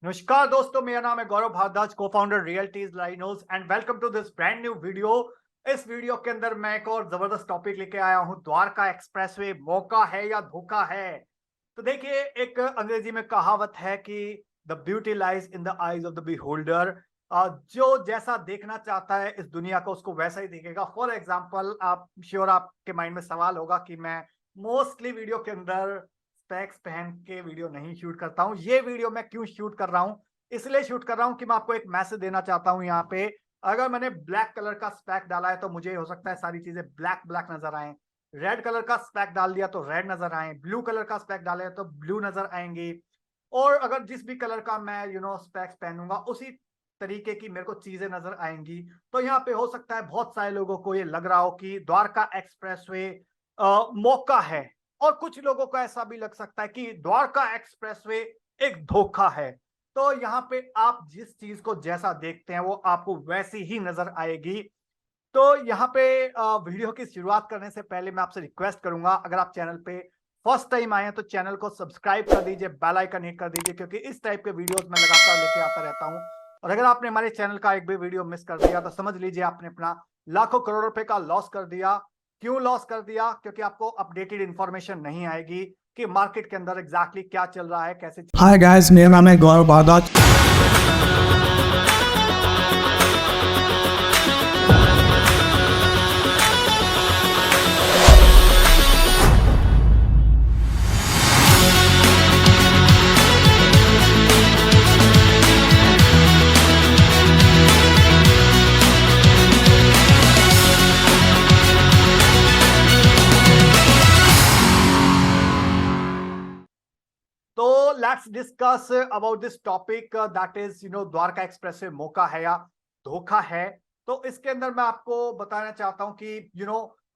नमस्कार दोस्तों, मेरा नाम है Gaurav Bhardwaj, co-founder realties Linos and welcome to this brand new video. इस वीडियो के अंदर मैं एक और जबरदस्त टॉपिक लेके आया हूं। द्वारका एक्सप्रेसवे मौका है या धोखा है। तो देखिए, एक अंग्रेजी में कहावत है कि the beauty lies in the eyes of the beholder. जो जैसा देखना चाहता है इस दुनिया को, उसको वैसा ही दिखेगा। फॉर एग्जाम्पल, आप श्योर आपके माइंड में सवाल होगा कि मैं मोस्टली वीडियो के अंदर स्पेक्स पहन के वीडियो नहीं शूट करता हूं। ये वीडियो मैं क्यों शूट कर रहा हूं? इसलिए शूट कर रहा हूं कि मैं आपको एक मैसेज देना चाहता हूं। यहाँ पे अगर मैंने ब्लैक कलर का स्पेक डाला है तो मुझे हो सकता है सारी चीजें ब्लैक ब्लैक नजर आए। रेड कलर का स्पेक डाल दिया तो रेड नजर आए, ब्लू कलर का स्पेक डाले तो ब्लू नजर आएंगी। और अगर जिस भी कलर का मैं स्पेक्स पहनूंगा उसी तरीके की मेरे को चीजें नजर आएंगी। तो यहाँ पे हो सकता है बहुत सारे लोगों को ये लग रहा हो कि द्वारका एक्सप्रेसवे मौका है, और कुछ लोगों को ऐसा भी लग सकता है कि द्वारका एक्सप्रेसवे एक धोखा है। तो यहाँ पे आप जिस चीज को जैसा देखते हैं वो आपको वैसी ही नजर आएगी। तो यहाँ पे वीडियो की शुरुआत करने से पहले मैं आपसे रिक्वेस्ट करूंगा, अगर आप चैनल पे फर्स्ट टाइम आए हैं तो चैनल को सब्सक्राइब कर दीजिए, बेल आइकन हिट कर दीजिए, क्योंकि इस टाइप के वीडियोस मैं लगातार लेके आता रहता हूं। और अगर आपने हमारे चैनल का एक भी वीडियो मिस कर दिया तो समझ लीजिए आपने अपना लाखों करोड़ रुपए का लॉस कर दिया। क्यों लॉस कर दिया? क्योंकि आपको अपडेटेड इंफॉर्मेशन नहीं आएगी कि मार्केट के अंदर एग्जैक्टली क्या चल रहा है, कैसे। हाय गाइस, मेरा नाम है गौरव भारद्वाज। तो let's discuss about this topic, that is Dwarka expressway मौका है या धोखा है। तो इसके अंदर मैं आपको बताना चाहता हूं कि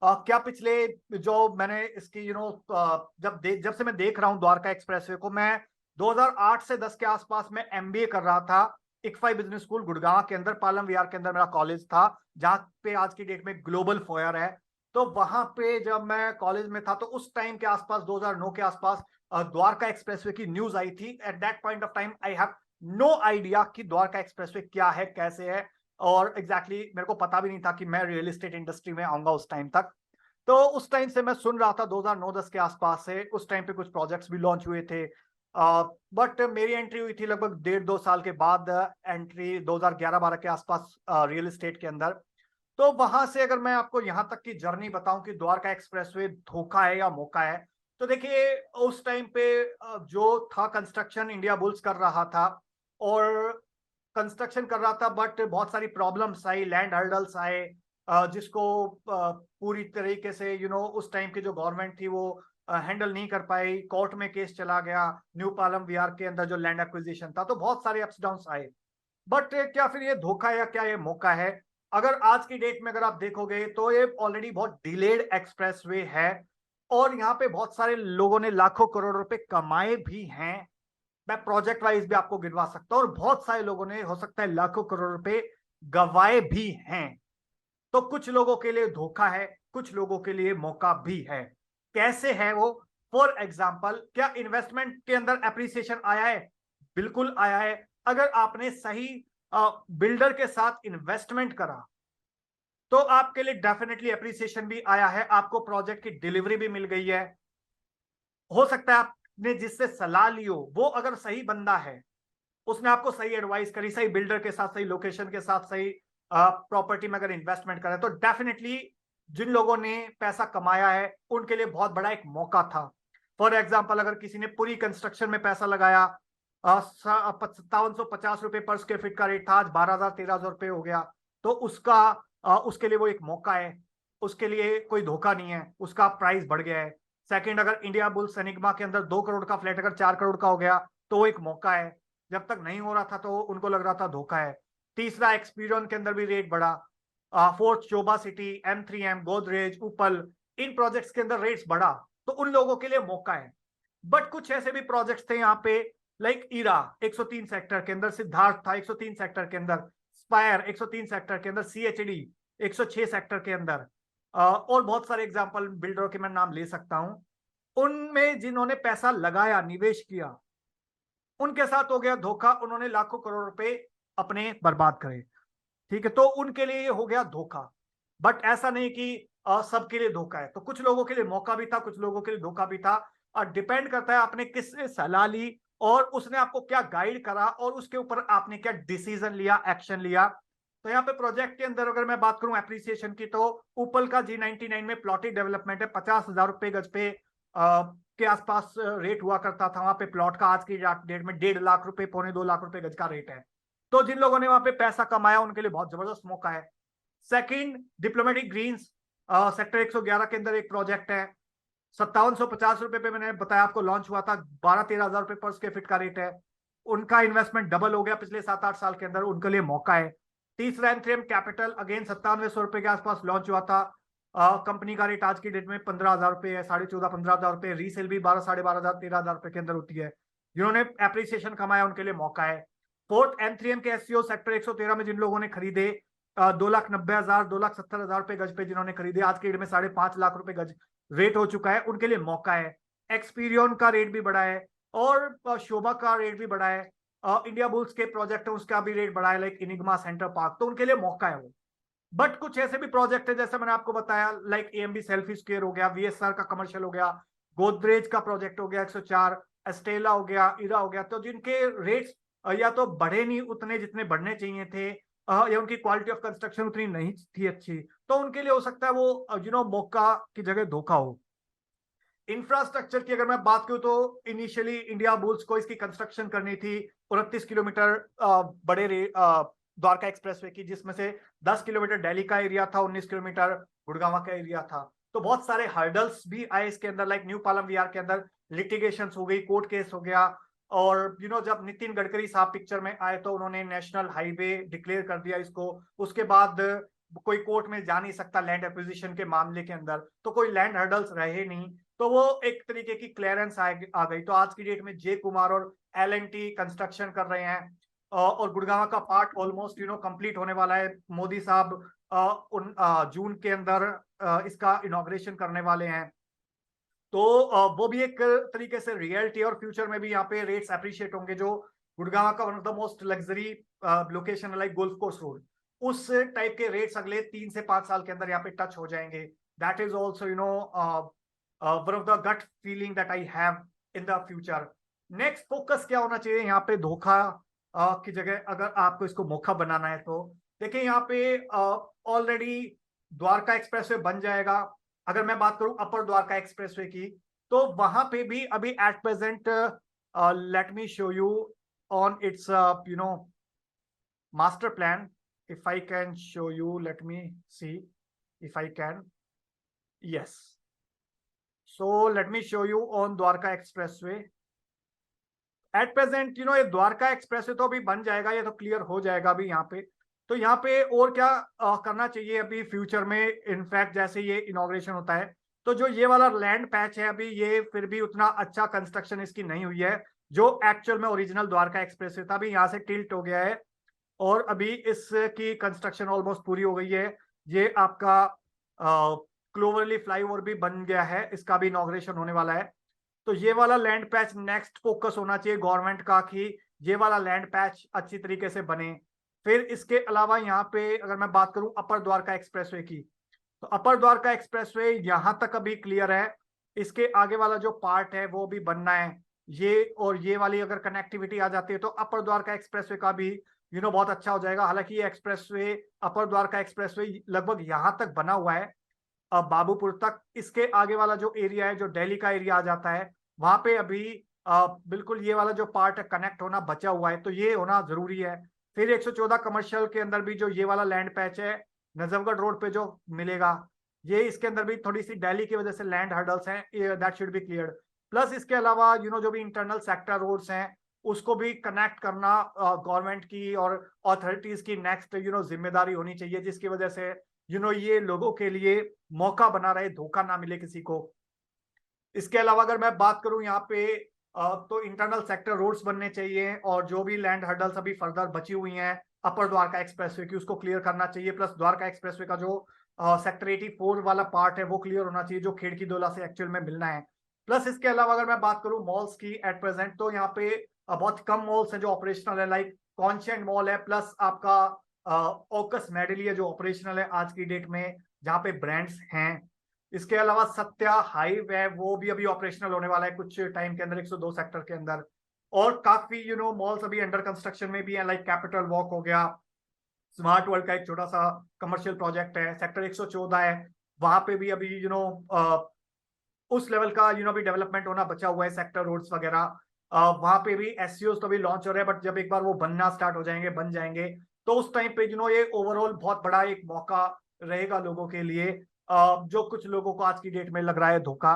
क्या पिछले जो मैंने इसकी जब से मैं देख रहा हूं द्वारका एक्सप्रेसवे को, मैं 2008 से 10 के आसपास में एमबीए कर रहा था इक्फाई बिजनेस स्कूल गुड़गांव के अंदर। पालम विहार के अंदर मेरा कॉलेज था, जहां पे आज की डेट में ग्लोबल फोयर है। तो वहां पे जब मैं कॉलेज में था तो उस टाइम के आसपास 2009 के आसपास द्वारका एक्सप्रेसवे की न्यूज आई थी। At that point of time I have no idea कि द्वारका एक्सप्रेसवे क्या है, कैसे है, और एग्जैक्टली मेरे को पता भी नहीं था कि मैं रियल एस्टेट इंडस्ट्री में आऊंगा उस टाइम तक। तो उस टाइम से मैं सुन रहा था 2009-10 के आसपास से। उस टाइम पे कुछ प्रोजेक्ट्स भी लॉन्च हुए थे, बट मेरी एंट्री हुई थी लगभग 1.5-2 साल के बाद। एंट्री 2011-12 के आसपास रियल एस्टेट के अंदर। तो वहां से अगर मैं आपको यहां तक की जर्नी बताऊं कि द्वारका एक्सप्रेसवे धोखा है या मौका है, तो देखिए उस टाइम पे जो था कंस्ट्रक्शन इंडिया बुल्स कर रहा था, और कंस्ट्रक्शन कर रहा था, बट बहुत सारी प्रॉब्लम्स आई, लैंड हर्डल्स आए, जिसको पूरी तरीके से उस टाइम की जो गवर्नमेंट थी वो हैंडल नहीं कर पाई। कोर्ट में केस चला गया न्यू पालम विहार के अंदर जो लैंड एक्विजिशन था। तो बहुत सारे अप्स डाउन्स आए। बट क्या फिर ये धोखा है या क्या ये मौका है? अगर आज की डेट में अगर आप देखोगे तो ये ऑलरेडी बहुत डिलेड एक्सप्रेसवे है, और यहाँ पे बहुत सारे लोगों ने लाखों करोड़ रुपए कमाए भी हैं। मैं प्रोजेक्ट वाइज भी आपको गिनवा सकता हूँ, और बहुत सारे लोगों ने हो सकता है लाखों करोड़ रुपए गवाए भी हैं। तो कुछ लोगों के लिए धोखा है, कुछ लोगों के लिए मौका भी है। कैसे है वो? फॉर एग्जाम्पल, क्या इन्वेस्टमेंट के अंदर एप्रिसिएशन आया है? बिल्कुल आया है। अगर आपने सही बिल्डर के साथ इन्वेस्टमेंट करा तो आपके लिए डेफिनेटली एप्रिसिएशन भी आया है, आपको प्रोजेक्ट की डिलीवरी भी मिल गई है। हो सकता है आपने जिससे सलाह ली हो वो अगर सही बंदा है, उसने आपको सही एडवाइस करी, सही बिल्डर के साथ, सही लोकेशन के साथ, सही प्रॉपर्टी में अगर इन्वेस्टमेंट करे, तो डेफिनेटली जिन लोगों ने पैसा कमाया है उनके लिए बहुत बड़ा एक मौका था। फॉर एग्जाम्पल, अगर किसी ने पूरी कंस्ट्रक्शन में पैसा लगाया, 5750 रुपए पर स्क्वायर फीट का रेट था, आज 12,000-13,000 रुपए हो गया, तो उसके लिए वो एक मौका है। उसके लिए कोई धोखा नहीं है, उसका प्राइस बढ़ गया है। सेकंड, अगर इंडिया बुल्स एनिग्मा के अंदर 2 करोड़ का फ्लैट अगर 4 करोड़ का हो गया तो वो एक मौका है। जब तक नहीं हो रहा था तो उनको लग रहा था धोखा है। तीसरा, एक्सपीरियन के अंदर भी रेट बढ़ा। फोर्थ, शोभा सिटी, M3M, गोदरेज, उपल, इन प्रोजेक्ट्स के अंदर रेट्स बढ़ा, तो उन लोगों के लिए मौका है। बट कुछ ऐसे भी प्रोजेक्ट्स थे यहाँ पे, लाइक ईरा 103 सेक्टर के अंदर, सिद्धार्थ था 103 सेक्टर के अंदर, स्पायर 103 सेक्टर के अंदर, CHD 106 सेक्टर के अंदर, और बहुत सारे एग्जांपल बिल्डरों के मैं नाम ले सकता हूं। उनमें जिन्होंने पैसा लगाया, निवेश किया, उनके साथ हो गया धोखा, उन्होंने लाखों करोड़ रुपए अपने बर्बाद करे। ठीक है, तो उनके लिए ये हो गया धोखा। बट ऐसा नहीं कि सबके लिए धोखा है, तो कुछ लोगों के लिए मौका भी था, कुछ लोगों के लिए धोखा भी था। और डिपेंड करता है आपने किससे सलाह ली और उसने आपको क्या गाइड करा और उसके ऊपर आपने क्या डिसीजन लिया, एक्शन लिया। तो यहाँ पे प्रोजेक्ट के अंदर अगर मैं बात करूं एप्रिसिएशन की, तो उपल का G99 में प्लॉटेड डेवलपमेंट है। 50,000 रुपए गज पे के आसपास रेट हुआ करता था वहां पे प्लॉट का। आज की डेट में 1.5 लाख रुपए, 1.25 लाख रुपए गज का रेट है। तो जिन लोगों ने वहां पे पैसा कमाया उनके लिए बहुत जबरदस्त मौका है। सेकंड, डिप्लोमेटिक ग्रीन्स सेक्टर 111 के अंदर एक प्रोजेक्ट है। 5750 रुपए पे मैंने बताया आपको लॉन्च हुआ था। 12-13 हजार रुपए पर स्क्वायर फीट का रेट है। उनका इन्वेस्टमेंट डबल हो गया पिछले 7-8 साल के अंदर, उनके लिए मौका है। तीसरा, एंथ्रियम कैपिटल, अगेन 9700 रुपए के आसपास लॉन्च हुआ था। कंपनी का रेट आज की डेट में 15,000 रुपए है, 14,500-15,000 रुपए। रीसेल भी 12-12,500 13,000 रुपए के अंदर होती है। जिन्होंने एप्रिसिएशन कमाया उनके लिए मौका है। फोर्थ, एंथ्रियम के एससीओ सेक्टर 113 में जिन लोगों ने खरीदे 2,90,000 2,70,000 रुपए गज पे जिन्होंने खरीदे, आज की डेट में 5.5 लाख रुपए गज रेट हो चुका है, उनके लिए मौका है। एक्सपीरियन का रेट भी बढ़ा है और शोभा का रेट भी बढ़ा है। इंडिया बुल्स के प्रोजेक्ट है उसका भी रेट बढ़ा है, लाइक इनिग्मा सेंटर पार्क, तो उनके लिए मौका है वो। बट कुछ ऐसे भी प्रोजेक्ट है जैसे मैंने आपको बताया, लाइक एएमबी सेल्फी स्क्वायर हो गया, वीएसआर का कमर्शियल हो गया, गोदरेज का प्रोजेक्ट हो गया 104, एस्टेला हो गया, इरा हो गया, तो जिनके रेट्स या तो बढ़े नहीं उतने जितने बढ़ने चाहिए थे, या उनकी क्वालिटी ऑफ कंस्ट्रक्शन उतनी नहीं थी अच्छी, तो उनके लिए हो सकता है वो मौका की जगह धोखा हो। इंफ्रास्ट्रक्चर की अगर मैं बात करूं तो इनिशियली इंडिया बुल्स को इसकी कंस्ट्रक्शन करनी थी 29 किलोमीटर बड़े द्वारका एक्सप्रेसवे की, जिसमें से 10 किलोमीटर दिल्ली का एरिया था, 19 किलोमीटर गुड़गांव का एरिया था। तो बहुत सारे हर्डल्स भी आए इसके अंदर, लाइक न्यू पालम विहार के अंदर लिटिगेशन हो गई, कोर्ट केस हो गया। और जब नितिन गडकरी साहब पिक्चर में आए तो उन्होंने नेशनल हाईवे डिक्लेयर कर दिया इसको। उसके बाद कोई कोर्ट में जा नहीं सकता लैंड एक्विजिशन के मामले के अंदर, तो कोई लैंड हर्डल्स रहे नहीं, तो वो एक तरीके की क्लियरेंस आ गई। तो आज की डेट में जे कुमार और एल&टी कंस्ट्रक्शन कर रहे हैं और गुड़गांव का पार्ट ऑलमोस्ट कंप्लीट होने वाला है। मोदी साहब जून के अंदर इसका इनॉग्रेशन करने वाले हैं। तो वो भी एक तरीके से रियलिटी, और फ्यूचर में भी यहाँ पे रेट्स अप्रिशिएट होंगे। जो गुड़गांव का one of the most luxury location like golf course road, उस टाइप के रेट्स अगले 3 से 5 साल के अंदर यहाँ पे टच हो जाएंगे। That is also one of the gut feeling that I have in the future. Next focus क्या होना चाहिए यहाँ पे धोखा की जगह, अगर आपको इसको मौका बनाना है तो देखिए यहाँ पे ऑलरेडी द्वारका एक्सप्रेसवे बन जाएगा। अगर मैं बात करूं अपर द्वारका एक्सप्रेसवे की, तो वहां पे भी अभी at present let me show you on it's master plan. If I can show you, let me see if I can. Yes, so let me show you on Dwarka Expressway. At present ये Dwarka expressway तो अभी बन जाएगा, ये तो clear हो जाएगा अभी यहाँ पे। तो यहाँ पे और क्या करना चाहिए अभी फ्यूचर में, इनफैक्ट जैसे ये इनॉग्रेशन होता है तो जो ये वाला लैंड पैच है अभी, ये फिर भी उतना अच्छा कंस्ट्रक्शन इसकी नहीं हुई है जो एक्चुअल में ओरिजिनल द्वारका एक्सप्रेसवे था। अभी यहाँ से टिल्ट हो गया है और अभी इसकी कंस्ट्रक्शन ऑलमोस्ट पूरी हो गई है। ये आपका क्लोवरली फ्लाईओवर भी बन गया है, इसका भी इनॉग्रेशन होने वाला है। तो ये वाला लैंड पैच नेक्स्ट फोकस होना चाहिए गवर्नमेंट का कि ये वाला लैंड पैच अच्छी तरीके से बने। फिर इसके अलावा यहाँ पे अगर मैं बात करूं अपर द्वारका एक्सप्रेसवे की, तो अपर द्वारका एक्सप्रेसवे यहाँ तक अभी क्लियर है। इसके आगे वाला जो पार्ट है वो भी बनना है। ये और ये वाली अगर कनेक्टिविटी आ जाती है तो अपर द्वारका एक्सप्रेसवे का भी बहुत अच्छा हो जाएगा। हालांकि ये एक्सप्रेसवे अपर द्वारका एक्सप्रेसवे लगभग यहाँ तक बना हुआ है बाबूपुर तक। इसके आगे वाला जो एरिया है, जो दिल्ली का एरिया आ जाता है, वहां पे अभी बिल्कुल ये वाला जो पार्ट है कनेक्ट होना बचा हुआ है, तो ये होना जरूरी है। फिर 114 कमर्शियल के अंदर भी जो ये वाला लैंड पैच है नजफगढ़ रोड पे जो मिलेगा, ये इसके अंदर भी थोड़ी सी दिल्ली की वजह से लैंड हर्डल्स हैं, that should be cleared. Plus इसके अलावा जो भी इंटरनल सेक्टर रोड्स हैं उसको भी कनेक्ट करना गवर्नमेंट की और अथॉरिटीज की नेक्स्ट जिम्मेदारी होनी चाहिए, जिसकी वजह से ये लोगों के लिए मौका बना रहे, धोखा ना मिले किसी को। इसके अलावा अगर मैं बात करूं यहाँ पे तो इंटरनल सेक्टर रोड्स बनने चाहिए और जो भी लैंड हर्डल्स अभी फर्दर बची हुई हैं अपर द्वारका एक्सप्रेसवे की, उसको क्लियर करना चाहिए। प्लस द्वारका एक्सप्रेसवे का जो सेक्टर 84 वाला पार्ट है वो क्लियर होना चाहिए, जो खिड़की दोला से एक्चुअल में मिलना है। प्लस इसके अलावा अगर मैं बात करूं मॉल्स की एट प्रेजेंट, तो यहाँ पे बहुत कम मॉल्स हैं जो ऑपरेशनल है, लाइक कॉन्शियंट मॉल है, प्लस आपका ओकस मेडली है जो ऑपरेशनल है आज की डेट में, जहाँ पे ब्रांड्स हैं। इसके अलावा सत्या हाइव है, वो भी अभी ऑपरेशनल होने वाला है कुछ टाइम के अंदर 102 सेक्टर के अंदर। और काफी मॉल्स अभी अंडर कंस्ट्रक्शन में भी है, लाइक कैपिटल वॉक हो गया, स्मार्ट वर्ल्ड का एक छोटा सा कमर्शियल प्रोजेक्ट है, सेक्टर 114 है, वहां पे भी अभी उस लेवल का अभी डेवलपमेंट होना बचा हुआ है, सेक्टर रोड्स वगैरह। वहां पे भी एससीओ तो अभी लॉन्च हो रहे हैं, बट जब एक बार वो बनना स्टार्ट हो जाएंगे, बन जाएंगे, तो उस टाइम पे ये ओवरऑल बहुत बड़ा एक मौका रहेगा लोगों के लिए, जो कुछ लोगों को आज की डेट में लग रहा है धोखा।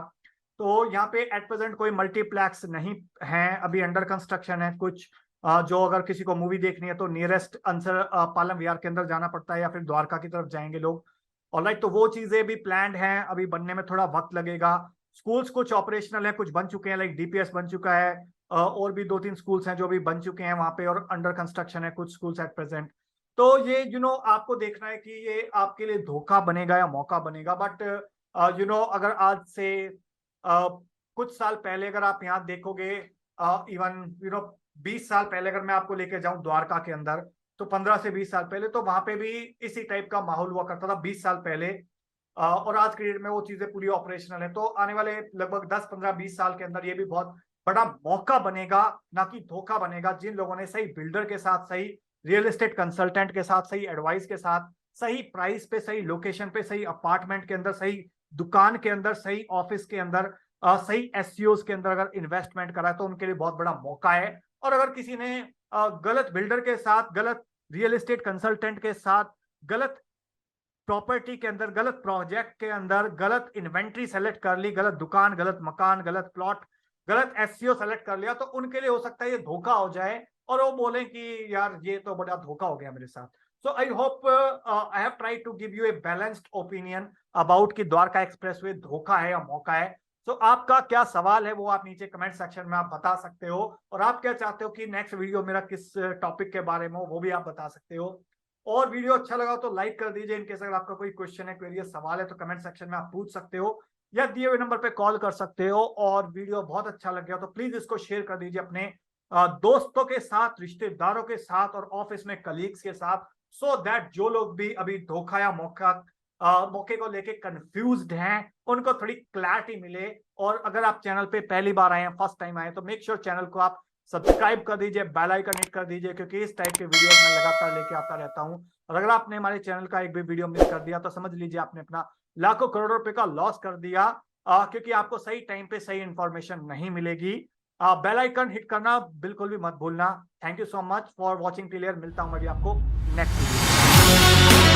तो यहाँ पे एट प्रेजेंट कोई मल्टीप्लेक्स नहीं है, अभी अंडर कंस्ट्रक्शन है कुछ, जो अगर किसी को मूवी देखनी है तो नियरेस्ट आंसर पालम विहार के अंदर जाना पड़ता है, या फिर द्वारका की तरफ जाएंगे लोग। ऑलराइट, तो वो चीजें भी प्लान्ड हैं, अभी बनने में थोड़ा वक्त लगेगा। स्कूल्स कुछ ऑपरेशनल है, कुछ बन चुके हैं, लाइक डीपीएस बन चुका है, और भी 2-3 स्कूल्स हैं जो भी बन चुके हैं वहां पे, और अंडर कंस्ट्रक्शन है कुछ स्कूल्स एट प्रेजेंट। तो ये आपको देखना है कि ये आपके लिए धोखा बनेगा या मौका बनेगा। बट अगर आज से कुछ साल पहले अगर आप यहाँ देखोगे, इवन 20 साल पहले अगर मैं आपको लेके जाऊं द्वारका के अंदर, तो 15 से 20 साल पहले तो वहां पे भी इसी टाइप का माहौल हुआ करता था 20 साल पहले। और आज के डेट में वो चीजें पूरी ऑपरेशनल है। तो आने वाले लगभग 10-15-20 साल के अंदर ये भी बहुत बड़ा मौका बनेगा, ना कि धोखा बनेगा, जिन लोगों ने सही बिल्डर के साथ, सही रियल एस्टेट कंसल्टेंट के साथ, सही एडवाइस के साथ, सही प्राइस पे, सही लोकेशन पे, सही अपार्टमेंट के अंदर, सही दुकान के अंदर, सही ऑफिस के अंदर, सही एससीओस के अंदर अगर इन्वेस्टमेंट करा है, तो उनके लिए बहुत बड़ा मौका है। और अगर किसी ने गलत बिल्डर के साथ, गलत रियल एस्टेट कंसल्टेंट के साथ, गलत प्रॉपर्टी के अंदर, गलत प्रोजेक्ट के अंदर, गलत इन्वेंट्री सेलेक्ट कर ली, गलत दुकान, गलत मकान, गलत प्लॉट, गलत एससीओ सेलेक्ट कर लिया, तो उनके लिए हो सकता है ये धोखा हो जाए और वो बोले कि यार ये तो बड़ा धोखा हो गया मेरे साथ। So I hope I have tried to give you a balanced opinion about कि द्वारका एक्सप्रेसवे धोखा है या मौका है। सो आपका क्या सवाल है वो आप नीचे कमेंट सेक्शन में आप बता सकते हो, और आप क्या चाहते हो कि नेक्स्ट वीडियो मेरा किस टॉपिक के बारे में हो वो भी आप बता सकते हो। और वीडियो अच्छा लगा तो लाइक कर दीजिए। इनकेस अगर आपका कोई क्वेश्चन है, क्वेरी है, सवाल है, तो कमेंट सेक्शन में आप पूछ सकते हो, या दिए हुए नंबर पे कॉल कर सकते हो। और वीडियो बहुत अच्छा लग गया तो प्लीज इसको शेयर कर दीजिए अपने दोस्तों के साथ, रिश्तेदारों के साथ, और ऑफिस में कलीग्स के साथ, सो दैट जो लोग भी अभी धोखा या मौके को लेके कंफ्यूज्ड हैं, उनको थोड़ी क्लैरिटी मिले। और अगर आप चैनल पे पहली बार आए हैं, फर्स्ट टाइम आए, तो मेक श्योर चैनल को आप सब्सक्राइब कर दीजिए, बेल आइकन हिट कर दीजिए, क्योंकि इस टाइप के वीडियोस मैं लगातार लेके आता रहता हूं। और अगर आपने हमारे चैनल का एक भी वीडियो मिस कर दिया तो समझ लीजिए आपने अपना लाखों करोड़ों रुपए का लॉस कर दिया, क्योंकि आपको सही टाइम पे सही इंफॉर्मेशन नहीं मिलेगी। बेल आइकन हिट करना बिल्कुल भी मत भूलना। Thank you so much for watching till here. मिलता हूं मैं भी आपको नेक्स्ट वीडियो।